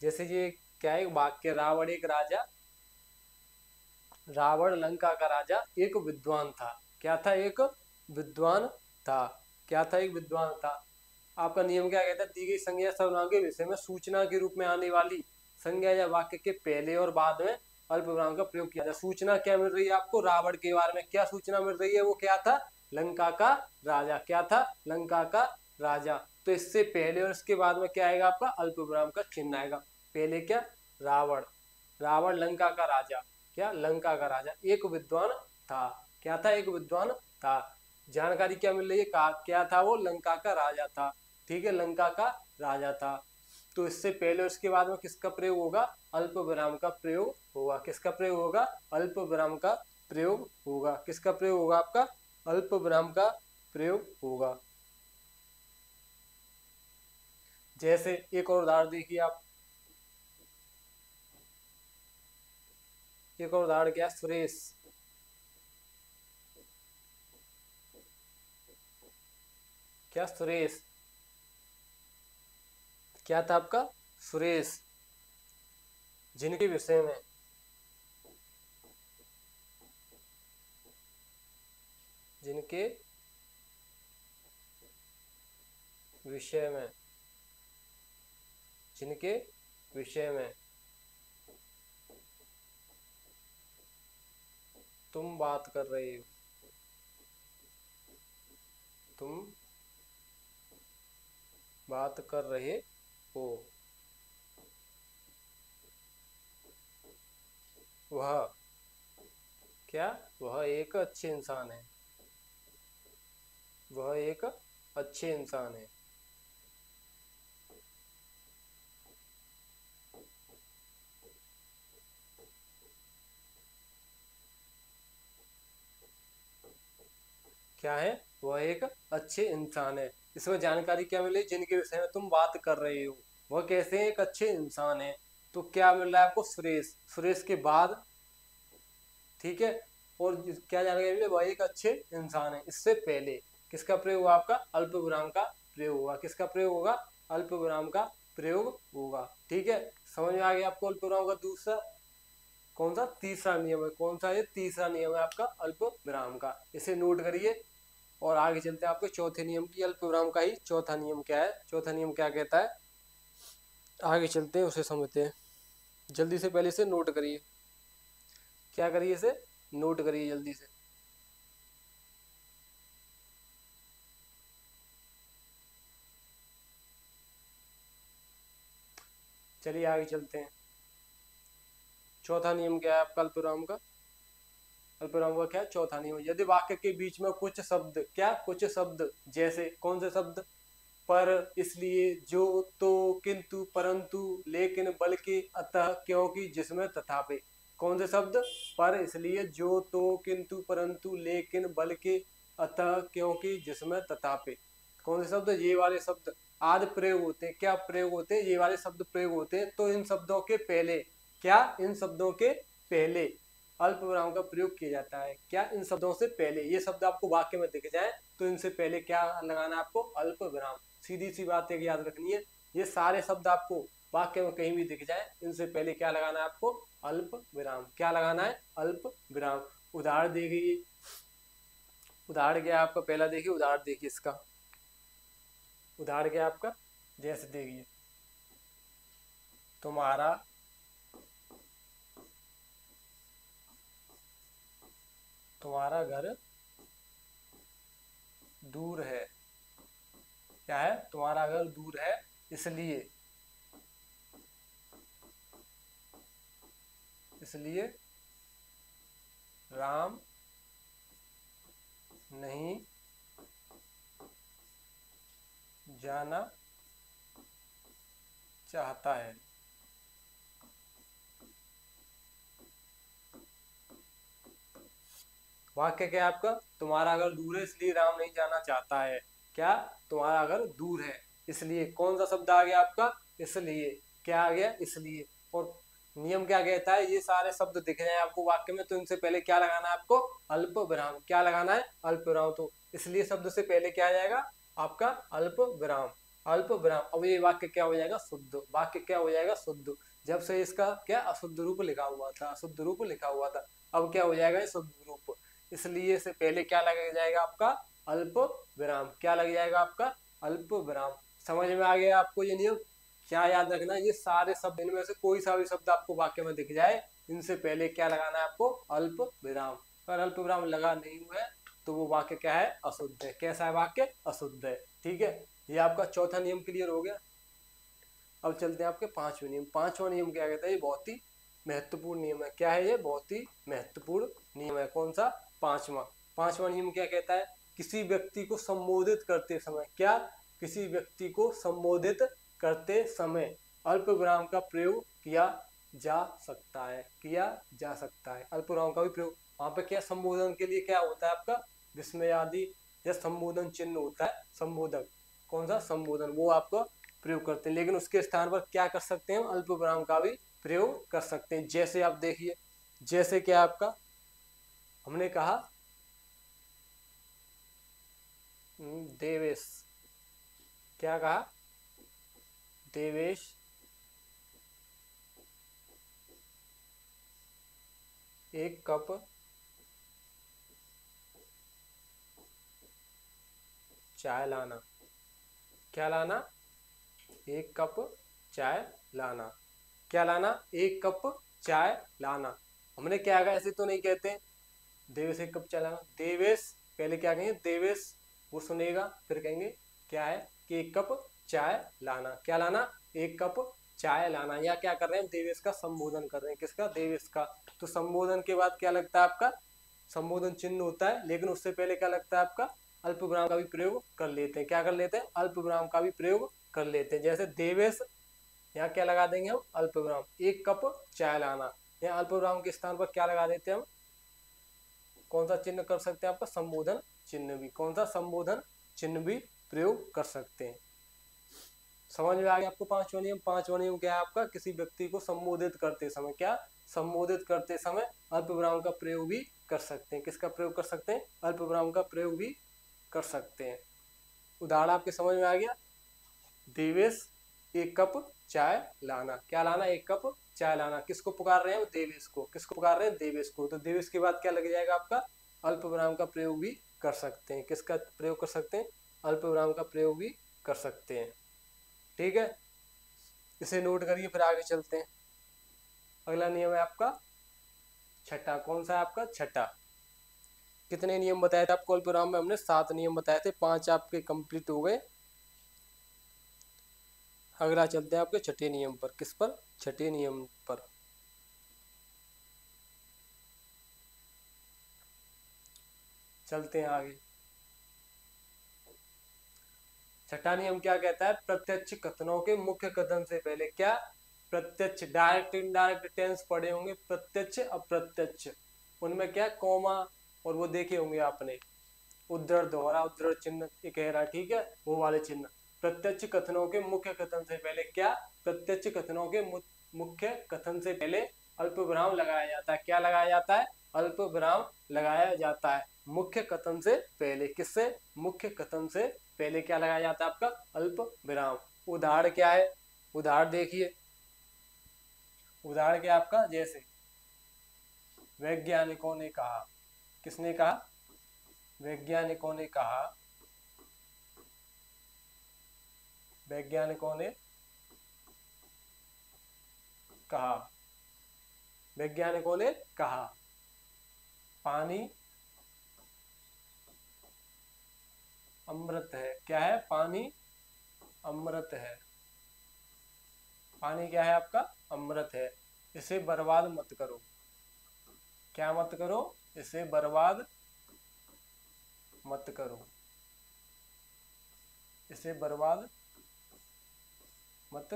जैसे ये क्या है वाक्य, रावण एक राजा, रावण लंका का राजा एक विद्वान था, क्या था, एक विद्वान था, क्या था, एक विद्वान था। आपका नियम क्या कहता है, दी गई संज्ञा सर्वनाम के विषय में सूचना के रूप में आने वाली संज्ञा या वाक्य के पहले और बाद में अल्प विराम का प्रयोग किया जाए। सूचना क्या मिल रही है आपको, रावण के बारे में क्या सूचना मिल रही है, वो क्या था, लंका का राजा, क्या था, लंका का राजा। तो इससे पहले और इसके बाद में क्या आएगा आपका, अल्प विराम का चिन्ह आएगा। पहले क्या, रावण, रावण लंका का राजा, क्या, लंका का राजा, एक विद्वान था, क्या था, एक विद्वान था। जानकारी क्या मिल रही है, क्या था वो, लंका का राजा था, ठीक है, लंका का राजा था। तो इससे पहले उसके बाद में किसका प्रयोग होगा, अल्प विराम का प्रयोग होगा, किसका प्रयोग होगा, अल्प विराम का प्रयोग होगा, किसका प्रयोग होगा आपका, अल्प विराम का प्रयोग होगा। जैसे एक और उदाहरण देखिए आप, एक और उदाहरण क्या, सुरेश, क्या, सुरेश, क्या था आपका, सुरेश, जिनके विषय में, जिनके विषय में, जिनके विषय में तुम बात कर रहे हो, तुम बात कर रहे हो, वह, क्या, वह एक अच्छे इंसान है, वह एक अच्छे इंसान है। क्या है, वह एक अच्छे इंसान है। इसमें जानकारी क्या मिली, जिनके विषय में तुम बात कर रहे हो, वह कैसे एक अच्छे इंसान है। तो क्या मिल रहा है आपको, सुरेश, सुरेश के बाद, ठीक है, और क्या जानकारी मिली, वह एक अच्छे इंसान है। इससे पहले किसका प्रयोग होगा आपका, अल्प विराम का प्रयोग होगा, किसका प्रयोग होगा, अल्प विराम का प्रयोग होगा। ठीक है, समझ में आ गया आपको अल्प विराम का दूसरा कौन सा, तीसरा नियम है, कौन सा, ये तीसरा नियम है आपका अल्प विराम का, इसे नोट करिए। और आगे चलते हैं आपके चौथे नियम की, अल्प विराम का ही चौथा नियम क्या है, चौथा नियम क्या कहता है, आगे चलते हैं उसे समझते हैं। जल्दी से पहले से नोट करिए, क्या करिए, इसे नोट करिए जल्दी से। चलिए आगे चलते हैं। चौथा नियम क्या है आपका अल्प विराम का, अल्प विराम का क्या, चौथा नियम, यदि वाक्य के बीच में कुछ शब्द, क्या, कुछ शब्द, जैसे कौन से शब्द, पर, इसलिए, जो, तो, किंतु, परंतु, लेकिन, बल्कि, अतः, क्योंकि, जिसमें, तथापि, कौन से शब्द, पर, इसलिए, जो, तो, किंतु, परंतु, लेकिन, बल्कि, अतः, क्योंकि, जिसमें, तथापि, कौन से शब्द, ये वाले शब्द आदि प्रयोग होते हैं, क्या प्रयोग होते हैं, ये वाले शब्द प्रयोग होते हैं। तो इन शब्दों के पहले, क्या, इन शब्दों के पहले अल्प विराम का प्रयोग किया जाता है, क्या, इन शब्दों से पहले, ये शब्द आपको वाक्य में दिख जाए तो इनसे पहले क्या लगाना है आपको, अल्प विराम। सीधी सी बात है कि याद रखनी है, ये सारे शब्द आपको वाक्य में कहीं भी दिख जाए, इनसे पहले क्या लगाना है आपको, अल्प विराम, क्या लगाना है, अल्प विराम। उदाहरण देखिए, उदाहरण क्या है आपका, पहला देखिए उदाहरण, देखिए इसका उदाहरण क्या है आपका, जैसे देखिए, तुम्हारा तुम्हारा घर दूर है। क्या है? तुम्हारा घर दूर है इसलिए, इसलिए राम नहीं जाना चाहता है। वाक्य क्या है आपका? तुम्हारा घर दूर है इसलिए राम नहीं जाना चाहता है। क्या? तुम्हारा घर दूर है इसलिए, कौन सा शब्द आ गया आपका? इसलिए। क्या आ गया? इसलिए। और नियम क्या कहता है? ये सारे शब्द दिख रहे हैं आपको वाक्य में, तो इनसे पहले क्या लगाना है आपको? अल्प विराम। क्या लगाना है? अल्प विराम। तो इसलिए शब्द से पहले क्या आ जाएगा आपका? अल्प विराम। अल्प विराम। अब ये वाक्य क्या हो जाएगा? शुद्ध। वाक्य क्या हो जाएगा? शुद्ध। जब से इसका क्या अशुद्ध रूप लिखा हुआ था, अशुद्ध रूप लिखा हुआ था, अब क्या हो जाएगा? ये शुद्ध रूप। इसलिए से पहले क्या लग जाएगा आपका? अल्प विराम। क्या लग जाएगा आपका? अल्प विराम। समझ में आ गया आपको ये नियम? क्या याद रखना, ये सारे शब्द, इनमें से कोई सा भी शब्द आपको वाक्य में दिख जाए, इनसे पहले क्या लगाना है आपको? अल्प विराम। अगर अल्प विराम लगा नहीं हुआ है तो वो वाक्य क्या है? अशुद्ध है। कैसा है वाक्य? अशुद्ध है। ठीक है, ये आपका चौथा नियम क्लियर हो गया। अब चलते हैं आपके पांचवें नियम। पांचवा नियम क्या कहता है? ये बहुत ही महत्वपूर्ण नियम है। क्या है ये? बहुत ही महत्वपूर्ण नियम है। कौन सा? पांचवा। पांचवा नियम क्या कहता है? किसी व्यक्ति को संबोधित करते समय, क्या? किसी व्यक्ति को संबोधित करते समय अल्प विराम का प्रयोग किया जा सकता है। किया जा सकता है, अल्प विराम का भी प्रयोग। वहां पे क्या संबोधन के लिए क्या होता है आपका? विस्मय आदि या संबोधन चिन्ह होता है, संबोधक। कौन सा? संबोधन। वो आपको प्रयोग करते हैं, लेकिन उसके स्थान पर क्या कर सकते हैं? अल्प विराम का भी प्रयोग कर सकते हैं। जैसे आप देखिए, जैसे क्या आपका हमने कहा देवेश। क्या कहा? देवेश एक कप चाय लाना। क्या लाना? एक कप चाय लाना। क्या लाना? एक कप चाय लाना। हमने क्या कहा? ऐसे तो नहीं कहते देवेश एक कप चाय लाना। देवेश पहले क्या कहेंगे? देवेश, वो सुनेगा, फिर कहेंगे क्या है कि एक कप चाय लाना। क्या लाना? एक कप चाय लाना। या क्या कर रहे हैं? देवेश का संबोधन कर रहे हैं। किसका? देवेश का। तो संबोधन के बाद क्या लगता है आपका? संबोधन चिन्ह होता है, लेकिन उससे पहले क्या लगता है आपका? अल्प विराम का भी प्रयोग कर लेते हैं। क्या कर लेते हैं? अल्प विराम का भी प्रयोग कर लेते हैं। जैसे देवेश, यहाँ क्या लगा देंगे हम? अल्प विराम। एक कप चाय लाना, यहाँ अल्प विराम के स्थान पर क्या लगा देते हैं हम? कौन सा चिन्ह कर सकते हैं आपका? संबोधन चिन्ह भी। कौन सा? संबोधन चिन्ह भी प्रयोग कर सकते हैं। समझ में आ गया आपको पांचवा नियम? पांचवा नियम क्या है आपका? किसी व्यक्ति को संबोधित करते समय, क्या? संबोधित करते समय अल्प विराम का प्रयोग भी कर सकते हैं। किसका प्रयोग कर सकते हैं? अल्प विराम का प्रयोग भी कर सकते हैं। उदाहरण आपके समझ में आ गया? देवेश एक कप चाय लाना। क्या लाना? एक कप चाय लाना। किसको पुकार रहे हैं? देवेश को। किसको पुकार रहे हैं? देवेश को। तो देवेश के बाद क्या लग जाएगा आपका? अल्प विराम का प्रयोग भी कर सकते हैं। किसका प्रयोग कर सकते हैं? अल्प विराम का प्रयोग भी कर सकते हैं। ठीक है, इसे नोट करिए, फिर आगे चलते हैं। अगला नियम है आपका छठा। कौन सा है आपका? छठा। कितने नियम बताए थे आपको अल्प विराम में? हमने 7 नियम बताए थे, 5 आपके कंप्लीट हो गए। अगला चलते हैं आपके छठे नियम पर। किस पर? छठे नियम पर। चलते हैं आगे। छठा नियम क्या कहता है? प्रत्यक्ष कथनों के मुख्य कथन से पहले, क्या? प्रत्यक्ष, डायरेक्ट इनडायरेक्ट टेंस पढ़े होंगे, प्रत्यक्ष अप्रत्यक्ष, उनमें क्या कॉमा और वो देखे होंगे आपने, उद्धरण दोहरा उद्धरण चिन्ह एक है रहा, ठीक है, वो वाले चिन्ह। प्रत्यक्ष कथनों के मुख्य कथन से पहले, क्या? प्रत्यक्ष कथनों के मुख्य कथन से पहले अल्प विराम लगाया जाता है। क्या लगाया जाता है? अल्प विराम लगाया जाता है मुख्य कथन से पहले। किससे? मुख्य कथन से पहले क्या लगाया जाता है आपका? अल्प विराम। उदाहरण क्या है? उदाहरण देखिए, उदाहरण क्या आपका? जैसे वैज्ञानिकों ने कहा। किसने कहा? वैज्ञानिकों ने कहा। वैज्ञानिकों ने कहा। वैज्ञानिकों ने कहा पानी अमृत है। क्या है? पानी अमृत है। पानी क्या है आपका? अमृत है। इसे बर्बाद मत करो। क्या मत करो? इसे बर्बाद मत करो। इसे बर्बाद मत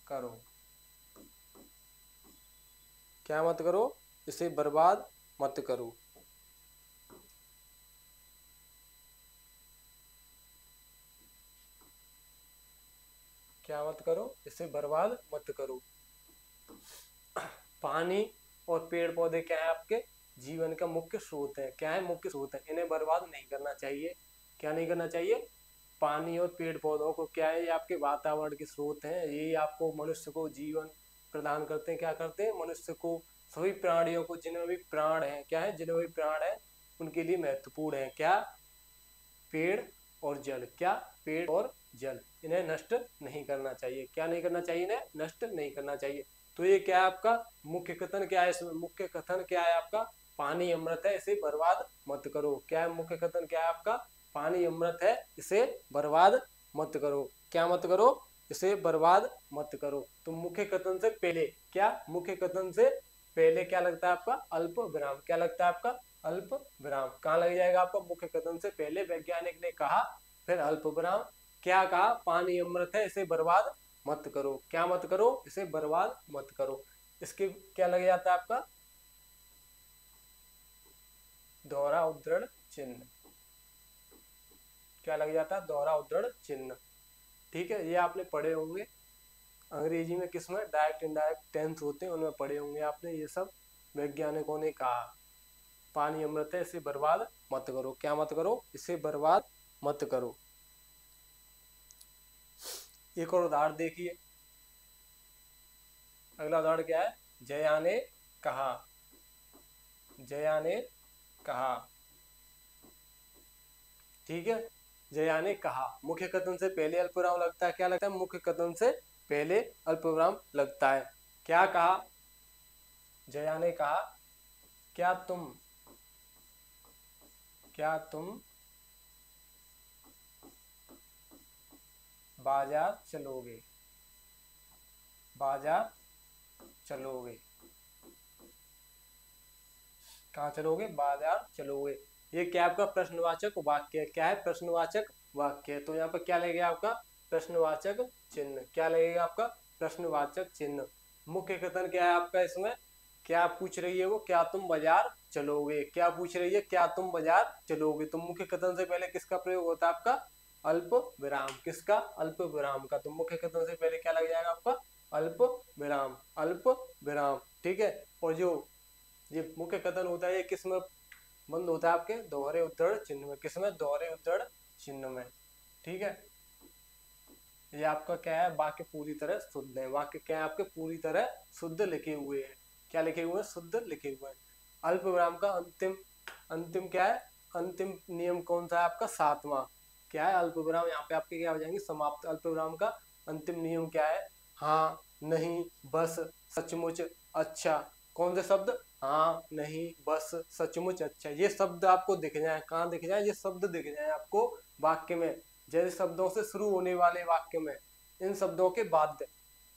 करो। क्या मत करो? इसे बर्बाद मत करो। क्या मत करो? इसे बर्बाद मत करो। पानी और पेड़ पौधे क्या है? आपके जीवन का मुख्य स्रोत है। क्या है? मुख्य स्रोत है। इन्हें बर्बाद नहीं करना चाहिए। क्या नहीं करना चाहिए? पानी और पेड़ पौधों को क्या है? ये आपके वातावरण के स्रोत हैं। ये आपको, मनुष्य को जीवन प्रदान करते हैं। क्या करते हैं? मनुष्य को, सभी प्राणियों को, जिनमें भी प्राण है, क्या है? जिनमें भी प्राण है उनके लिए महत्वपूर्ण है। क्या? पेड़ और जल। क्या? पेड़ और जल। इन्हें नष्ट नहीं करना चाहिए। क्या नहीं करना चाहिए? इन्हें नष्ट नहीं करना चाहिए। तो ये क्या है आपका मुख्य कथन? क्या है इसमें? मुख्य कथन क्या है आपका? पानी अमृत है, इसे बर्बाद मत करो। क्या है मुख्य कथन? क्या है आपका? पानी अमृत है, इसे बर्बाद मत करो। क्या मत करो? इसे बर्बाद मत करो। तो मुख्य कथन से पहले क्या? मुख्य कथन से पहले क्या लगता है आपका? अल्प विराम। क्या लगता है आपका? अल्प विराम। कहाँ लग जाएगा आपका? मुख्य कथन से पहले वैज्ञानिक ने कहा, फिर अल्प विराम। क्या कहा? पानी अमृत है, इसे बर्बाद मत करो। क्या मत करो? इसे बर्बाद मत करो। इसके क्या लग जाता है आपका? दोहरा उद्धरण चिन्ह। क्या लग जाता है? दोहरा उद्धरण चिन्ह। ठीक है, ये आपने पढ़े होंगे अंग्रेजी में। किसमें? डायरेक्ट इनडायरेक्ट टेंस होते हैं, उनमें पढ़े होंगे आपने। ये सब वैज्ञानिकों ने कहा। पानी अमृत है, इसे बर्बाद मत करो। क्या मत करो? इसे बर्बाद मत करो। एक और उदाहरण देखिए। अगला उदाहरण क्या है? जया ने कहा। जया ने कहा। ठीक है, जया ने कहा। मुख्य कथन से पहले अल्पविराम लगता है। क्या लगता है? मुख्य कथन से पहले अल्पविराम लगता है। क्या कहा? जया ने कहा, क्या तुम बाजार चलोगे? बाजार चलोगे। कहाँ चलोगे? बाजार चलोगे। ये क्या आपका? प्रश्नवाचक वाक्य है। क्या है? प्रश्नवाचक वाक्य है। तो यहाँ पर क्या लगेगा आपका? प्रश्नवाचक चिन्ह। क्या लगेगा आपका? प्रश्नवाचक चिन्ह। मुख्य कथन क्या है आपका इसमें? क्या पूछ रही है वो? क्या तुम बाजार चलोगे? क्या पूछ रही है? क्या तुम बाजार चलोगे? तो मुख्य कथन से पहले किसका प्रयोग होता है आपका? अल्प विराम। किसका? अल्प विराम का। तो मुख्य कथन से पहले क्या लग जाएगा आपका? अल्प विराम। अल्प विराम। ठीक है। और जो ये मुख्य कथन होता है, ये किस में बंद होता है? आपके दोहरे उद्धरण चिन्ह में। किसमें? दोहरे उद्धरण चिन्ह में। ठीक है, ये आपका क्या है? वाक्य पूरी तरह शुद्ध है। वाक्य क्या है आपके? पूरी तरह शुद्ध लिखे हुए हैं। क्या लिखे हुए हैं? शुद्ध लिखे हुए हैं। अल्प विराम का अंतिम अंतिम क्या है? अंतिम नियम कौन सा है आपका? 7वां। क्या है? अल्प विराम यहाँ पे आपके क्या हो जाएंगे? समाप्त। अल्प विराम का अंतिम नियम क्या है? हाँ, नहीं, बस, सचमुच, अच्छा। कौन से शब्द? हाँ, नहीं, बस, सचमुच, अच्छा। ये शब्द आपको दिख जाए। कहाँ दिख जाए? ये शब्द दिख जाए आपको वाक्य में। जैसे शब्दों से शुरू होने वाले वाक्य में इन शब्दों के बाद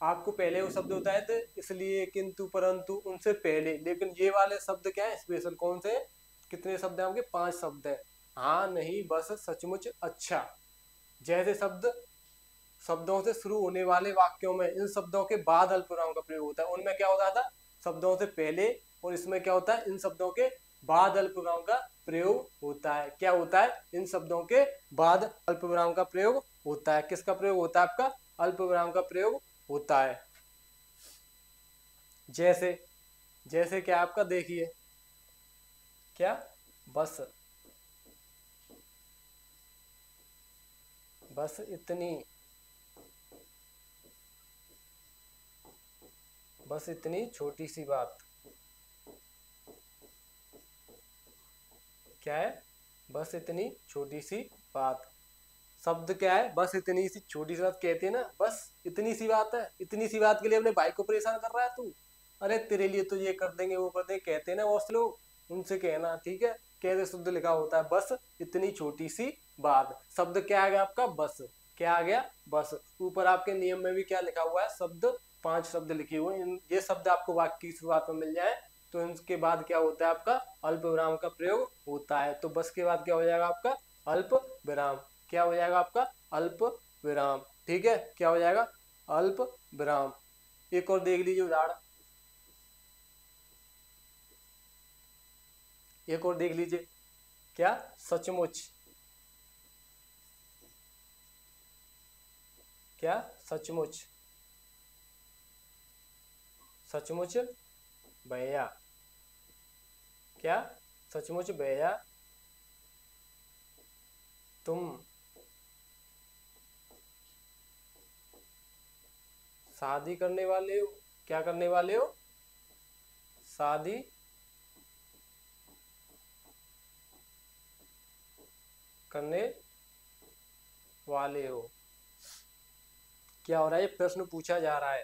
आपको पहले वो शब्द होता है थे, इसलिए, किंतु, परंतु, उनसे पहले। लेकिन ये वाले शब्द क्या है? स्पेशल। कौन से? कितने शब्द हैं आपके? 5 शब्द है। हाँ, नहीं, बस, सचमुच, अच्छा। जैसे शब्द शब्दों से शुरू होने वाले वाक्यों में इन शब्दों के बाद अल्पविराम का प्रयोग होता है। उनमें क्या होता था? शब्दों से पहले। और इसमें क्या होता है? इन शब्दों के बाद अल्पविराम का प्रयोग होता है। क्या होता है? इन शब्दों के बाद अल्पविराम का प्रयोग होता है। किसका प्रयोग होता है? आपका अल्पविराम का प्रयोग होता है। जैसे जैसे क्या आपका? देखिए, क्या? बस, बस इतनी, बस इतनी छोटी सी बात। क्या है? बस इतनी छोटी सी बात। शब्द क्या है? बस इतनी सी छोटी सी बात। कहते हैं ना, बस इतनी सी बात है। इतनी सी बात के लिए अपने भाई को परेशान कर रहा है तू? अरे तेरे लिए तो ये कर देंगे, वो कर देंगे, कहते हैं ना बहुत से लोग। उनसे कहना, ठीक है, कैसे शुद्ध लिखा होता है, बस इतनी छोटी सी बात। शब्द क्या आ गया आपका, बस। क्या आ गया, बस। ऊपर आपके नियम में भी क्या लिखा हुआ है, शब्द, 5 शब्द लिखे हुए हैं। ये शब्द आपको वाक्य की शुरुआत में मिल जाए तो इनके बाद क्या होता है आपका अल्प विराम का प्रयोग होता है। तो बस के बाद क्या हो जाएगा आपका अल्प विराम। क्या हो जाएगा आपका अल्प विराम। ठीक है, क्या हो जाएगा अल्प विराम। एक और देख लीजिए उदाहरण, एक और देख लीजिए। क्या, सचमुच। क्या, सचमुच। सचमुच भैया। क्या, सचमुच भैया तुम शादी करने वाले हो। क्या करने वाले हो, शादी करने वाले हो। क्या हो रहा है, ये प्रश्न पूछा जा रहा है,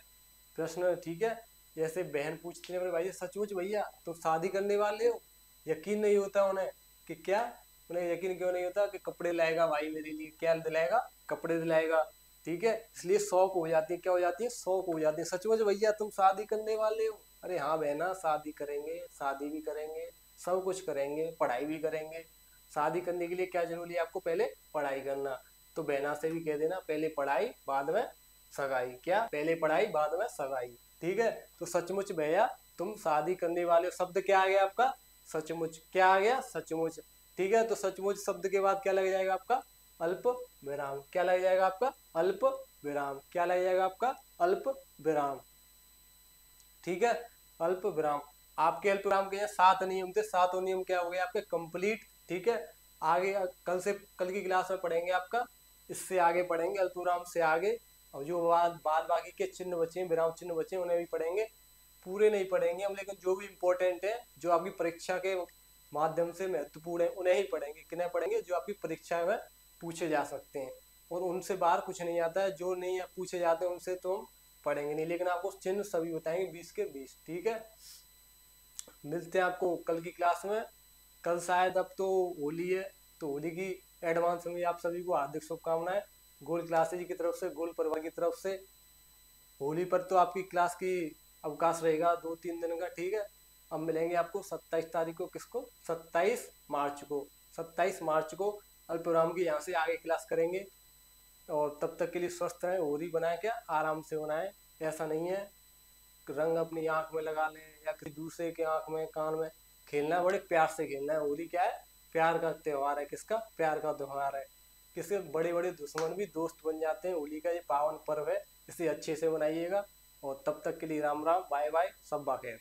प्रश्न। ठीक है, जैसे बहन पूछती है मेरे भाई सचमुच भैया तुम शादी करने वाले हो। यकीन नहीं होता उन्हें कि क्या, उन्हें यकीन क्यों नहीं होता कि कपड़े लाएगा भाई मेरे लिए, क्या दिलाएगा, कपड़े दिलाएगा। ठीक है, इसलिए शौक हो जाती है, क्या हो जाती है, शौक हो जाती है। सचमुच भैया तुम शादी करने वाले हो। अरे हाँ बहना, शादी करेंगे, शादी भी करेंगे, सब कुछ करेंगे, पढ़ाई भी करेंगे। शादी करने के लिए क्या जरूरी है, आपको पहले पढ़ाई करना। तो बहना से भी कह देना पहले पढ़ाई बाद में सगाई। क्या, पहले पढ़ाई बाद में सगाई। ठीक है, तो सचमुच भैया तुम शादी करने वाले हो। शब्द क्या आ गया आपका, सचमुच। क्या आ गया, सचमुच। ठीक है, तो सचमुच शब्द के बाद क्या लग जाएगा आपका अल्प विराम। क्या लग जाएगा आपका अल्प विराम। क्या लग जाएगा आपका अल्प विराम। ठीक है, अल्प विराम। आपके अल्प विराम के यहाँ 7 नियम थे, 7 नियम क्या हो गए आपके कंप्लीट। ठीक है, आगे कल की क्लास में पढ़ेंगे आपका, इससे आगे पढ़ेंगे अल्प विराम से आगे। और जो बाद बाकी के चिन्ह बचे हैं, विराम चिन्ह बचे हैं, उन्हें भी पढ़ेंगे। पूरे नहीं पढ़ेंगे हम, लेकिन जो भी इंपॉर्टेंट है, जो आपकी परीक्षा के माध्यम से महत्वपूर्ण है, उन्हें ही पढ़ेंगे। किन्हें पढ़ेंगे, जो आपकी परीक्षा में पूछे जा सकते हैं। और उनसे बाहर कुछ नहीं आता है, जो नहीं पूछे जाते हैं उनसे तो हम पढ़ेंगे नहीं, लेकिन आपको चिन्ह सभी बताएंगे 20 के 20। ठीक है, मिलते हैं आपको कल की क्लास में। कल शायद अब तो होली है, तो होली की एडवांस में आप सभी को हार्दिक शुभकामनाएं, गोल क्लासेज की तरफ से, गोल परिवार की तरफ से। होली पर तो आपकी क्लास की अवकाश रहेगा 2-3 दिन का। ठीक है, अब मिलेंगे आपको 27 तारीख को, किसको, 27 मार्च को। 27 मार्च को अल्पविराम की यहाँ से आगे क्लास करेंगे। और तब तक के लिए स्वस्थ रहें, होली बनाए, क्या आराम से बनाए। ऐसा नहीं है रंग अपनी आंख में लगा लें या किसी दूसरे के आंख में, कान में। खेलना है, बड़े प्यार से खेलना है। होली क्या है, प्यार का त्योहार है। किसका, प्यार का त्योहार है। किसके बड़े बड़े दुश्मन भी दोस्त बन जाते हैं। होली का ये पावन पर्व है, इसे अच्छे से मनाइएगा। और तब तक के लिए राम राम, बाय बाय, सब बाखैर।